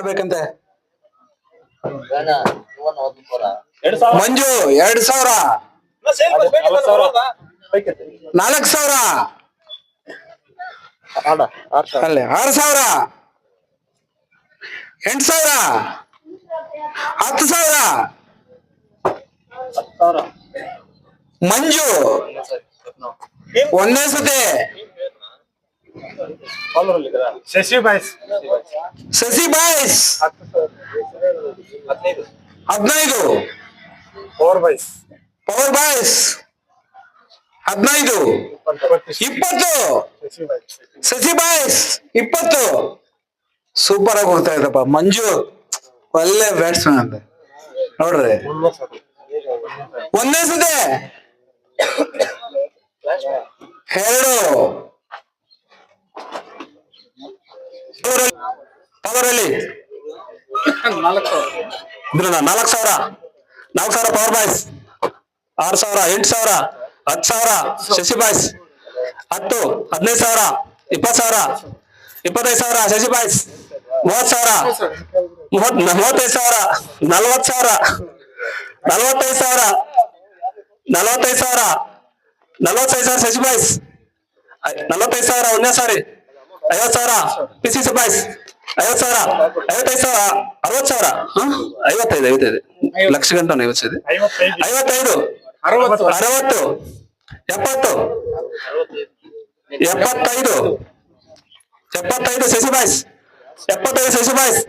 ಬೇಕಂತೆ ಮಂಜು 2000 4000 ಅಲ್ಲೇ 6000 8000 10000 ಮಂಜು ಒಂದೇ ಸತಿ Shashi boys 15 power boys 15 20 Shashi boys 20 super ಆಗಿ ಹೋಗ್ತಾ ಇದ್ದಪ್ಪ ಮಂಜು ಒಳ್ಳೆ ಬ್ಯಾಟ್ಸ್ಮನ್ ಅಂತ ನೋಡ್ರಿ ಒಂದೇ ಸತಿ 2 ಪವರಲ್ಲಿ 4000 power boys 6000 8000 10000 Shashi boys 10 15000 20000 25000 Shashi boys 30000 35000 40000 45000 Shashi boys 45000 ಒಂದೇ ಸಾರಿ 50000 ಪಿಸಿ ಬಾಯ್ಸ್ 50000 55000 60000 55 ಲಕ್ಷ ಗಂಟ 55 60 70 75 Shashi boys 75 Shashi boys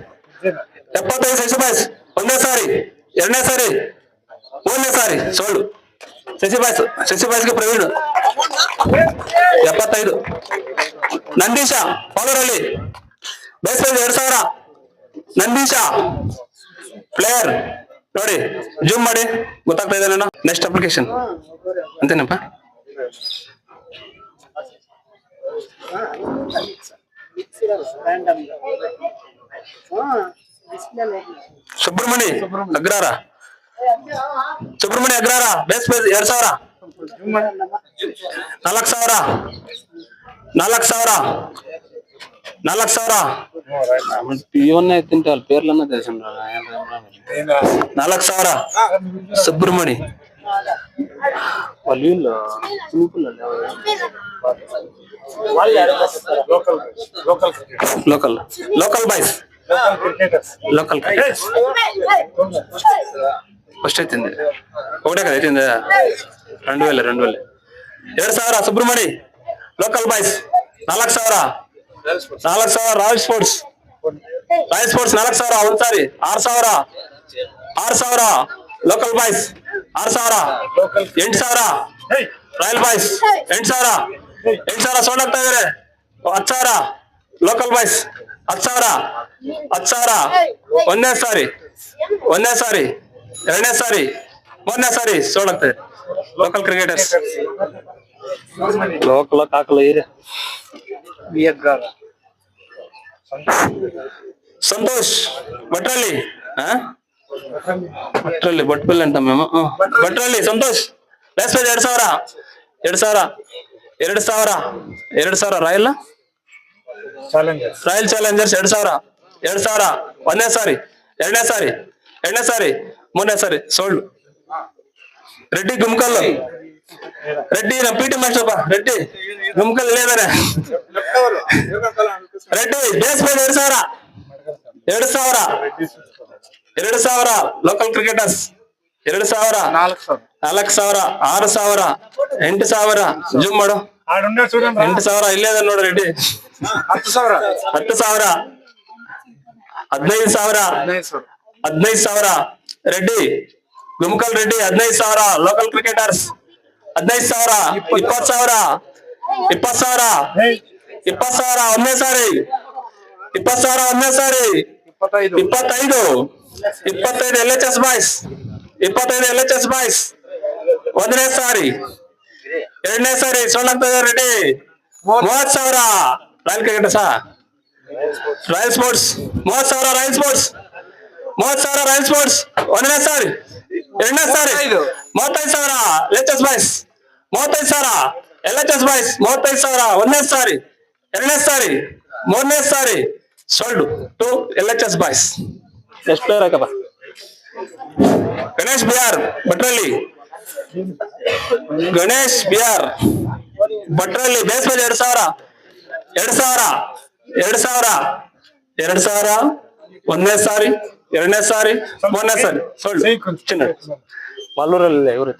75 Shashi boys ಒಂದೇ ಸಾರಿ ಎರಡನೇ ಸಾರಿ ಮೂರನೇ ಸಾರಿ ಸೋಲು ಶಶಿ ಬಾಯ್ಸ್ಗೆ ಪ್ರವೀಣ್ 75 ನಂದೀಶ ಪವರಲ್ಲಿ ಬೇಸ್ 2000 ನಂದೀಶ ಪ್ಲೇಯರ್ ನೋಡಿ ಜೂಮ್ ಮಾಡಿ ಗೊತ್ತಾಗ್ತಾ ಇದೆ ನಾನು ನೆಕ್ಸ್ಟ್ ಅಪ್ಲಿಕೇಶನ್ ಅಂತೇನಪ್ಪ ಸುಬ್ರಹ್ಮಣಿ ಅಗ್ರಾರ ಬೇಸ್ 2000 4000 ಇವನ್ನೇ ತಿಂಟಲ್ ಪೇರ್ಲನ್ನ ದೇಶಂ 4000 Subrahmani local boys local first ಐತಿಂದೆ ఒకటే ಐತಿಂದೆ 2000 Subrahmani local boys 4000 royal sports 4000 ಒಂದ್ ಸಾರಿ 6000 local boys 6000 8000 royal boys 8000 sound ಆಗ್ತಾ ಇದಾರೆ 10000 ಲೋಕಲ್ ಬಾಯ್ಸ್ 10000 ಒಂದೇ ಸಾರಿ ಎರಡನೇ ಸಾರಿ ಮೂರನೇ ಸಾರಿ ಸೌಂಡ್ ಆಗ್ತದೆ ಲೋಕಲ್ ಕ್ರಿಕೆಟರ್ಸ್ ಲೋಕಲ್ ಹಾಕಲ ಸಂತೋಷ್ ಭಟ್ರಲ್ಲಿ ಭಟ್ಪಲ್ಲಿ ಅಂತ ma'am Bhatralli Santosh base 2000 royal challengers 2000 ಒಂದೇ ಸಾರಿ ಎರಡನೇ ಸಾರಿ ಮೂರನೇ ಸಾರಿ ಸೋಲ್ಡ್ ರೆಡ್ಡಿ ಗುಮ್ಕಲ್ ರೆಡ್ಡಿ ನಮ್ಮ ಪಿಟಿ ಮಾಸ್ಟರ್ ರೆಡ್ಡಿ ಗುಮ್ಕಲ್ ಇದಾರೆ Reddy base 2000 local cricketers 2000 4000 6000 8000 zoom ಮಾಡು 8000 ಇಲ್ಲೇ ಅದ ನೋಡು ರೆಡ್ಡಿ 10000 15000 ರೆಡ್ಡಿ ಗುಮ್ಕಲ್ ರೆಡ್ಡಿ 15000 ಲೋಕಲ್ ಕ್ರಿಕೆಟರ್ಸ್ 15000 20000 ಒಂದೇ ಸಾರಿ 25 LHS ಬಾಯ್ಸ್ 25 LHS ಬಾಯ್ಸ್ ಒಂದನೇ ಸಾರಿ ಎರಡನೇ ಸಾರಿ ಸೌಂಡ್ ಆಗ್ತದೆ Reddy 30000 royal cricketers royal sports 30000 royal sports ಒಂದನೇ ಸಾರಿ ಎರಡನೇ ಸಾರಿ 35000 LHS ಬಾಯ್ಸ್ 35000 LHS ಬಾಯ್ಸ್ 35000 ಒಂದನೇ ಸಾರಿ ಎರಡನೇ ಸಾರಿ ಮೂರನೇ ಸಾರಿ sold to LHS boys. Next player ಹಾಕಪ್ಪ. Ganesh BR Bhatralli. Ganesh BR Bhatralli base ಮೇಲೆ 2000 ಒಂದನೇ ಸಾರಿ, ಎರಡನೇ ಸಾರಿ, ಮೂರನೇ ಸಾರಿ ಸೋಲ್ಡ್. ಚಿನ್ನ ಮಾಲೂರಲ್ಲಿ ಇವರು